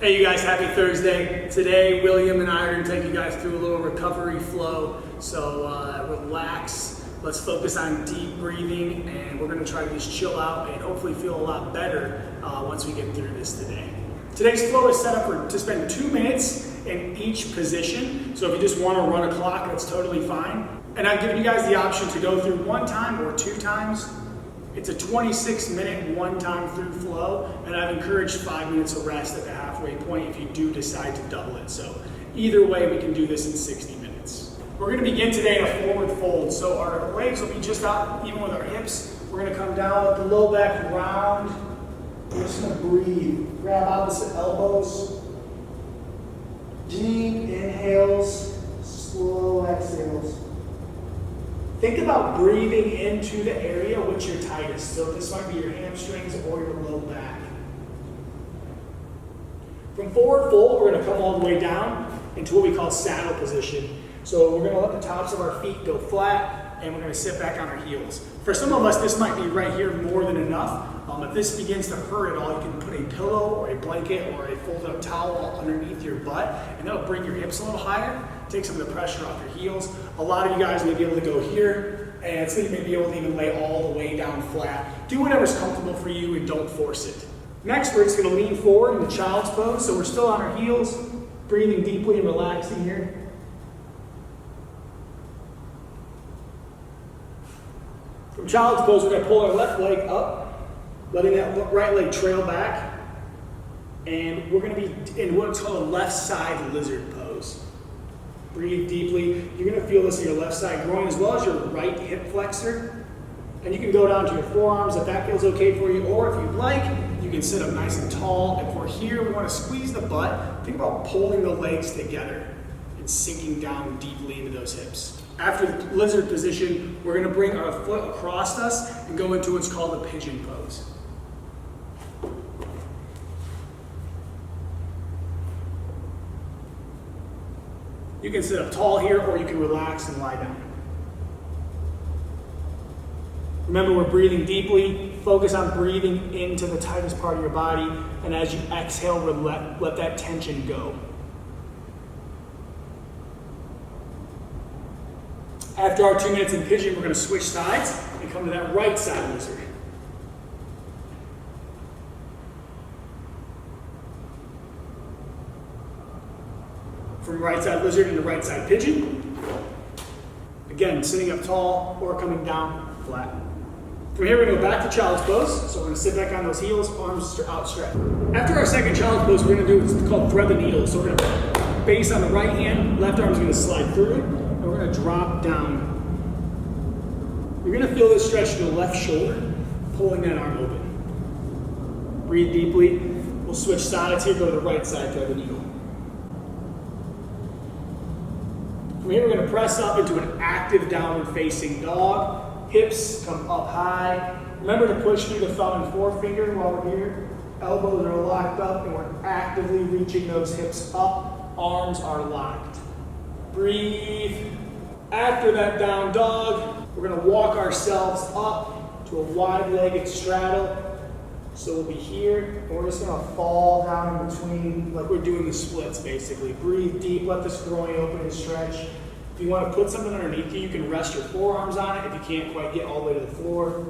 Hey you guys, happy Thursday. Today, William and I are going to take you guys through a little recovery flow. So relax, let's focus on deep breathing, and we're going to try to just chill out and hopefully feel a lot better once we get through this today. Today's flow is set up to spend 2 minutes in each position. So if you just want to run a clock, that's totally fine. And I've given you guys the option to go through 1 time or 2 times. It's a 26-minute one-time through flow, and I've encouraged 5 minutes of rest at the halfway point if you do decide to double it. So either way, we can do this in 60 minutes. We're going to begin today in a forward fold. So our legs will be just out, even with our hips. We're going to come down with the low back round. We're just going to breathe. Grab opposite elbows. Deep inhales, slow exhales. Think about breathing into the area which you're tightest. So this might be your hamstrings or your low back. From forward fold, we're going to come all the way down into what we call saddle position. So we're going to let the tops of our feet go flat, and we're going to sit back on our heels. For some of us, this might be right here more than enough. If this begins to hurt at all, you can put a pillow or a blanket or a folded up towel underneath your butt, and that'll bring your hips a little higher, take some of the pressure off your heels. A lot of you guys may be able to go here, and so you may be able to even lay all the way down flat. Do whatever's comfortable for you and don't force it. Next, we're just going to lean forward in the child's pose. So we're still on our heels, breathing deeply and relaxing here. From child's pose, we're going to pull our left leg up, letting that right leg trail back. And we're going to be in what's called a left side lizard pose. Breathe deeply. You're going to feel this in your left side groin as well as your right hip flexor. And you can go down to your forearms if that feels okay for you, or if you'd like, you can sit up nice and tall. And for here, we want to squeeze the butt. Think about pulling the legs together and sinking down deeply into those hips. After the lizard position, we're going to bring our foot across us and go into what's called the pigeon pose. You can sit up tall here, or you can relax and lie down. Remember, we're breathing deeply. Focus on breathing into the tightest part of your body, and as you exhale, let that tension go. After our 2 minutes in pigeon, we're going to switch sides and come to that right side lizard. From right side lizard into right side pigeon. Again, sitting up tall or coming down flat. From here, we're going to go back to child's pose. So we're going to sit back on those heels, arms outstretched. After our second child's pose, we're going to do what's called thread the needle. So we're going to base on the right hand, left arm is going to slide through, and we're going to drop down. You're going to feel this stretch to the left shoulder, pulling that arm open. Breathe deeply. We'll switch sides here, go to the right side, thread the needle. From here, we're going to press up into an active downward facing dog. Hips come up high. Remember to push through the thumb and forefinger while we're here. Elbows are locked up, and we're actively reaching those hips up. Arms are locked. Breathe. After that down dog, we're going to walk ourselves up to a wide-legged straddle. So we'll be here, and we're just going to fall down in between, like we're doing the splits, basically. Breathe deep, let this groin open and stretch. If you want to put something underneath you, you can rest your forearms on it if you can't quite get all the way to the floor.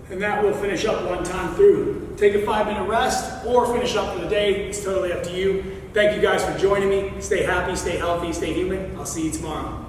And that will finish up 1 time through. Take a 5-minute rest or finish up for the day. It's totally up to you. Thank you guys for joining me. Stay happy, stay healthy, stay human. I'll see you tomorrow.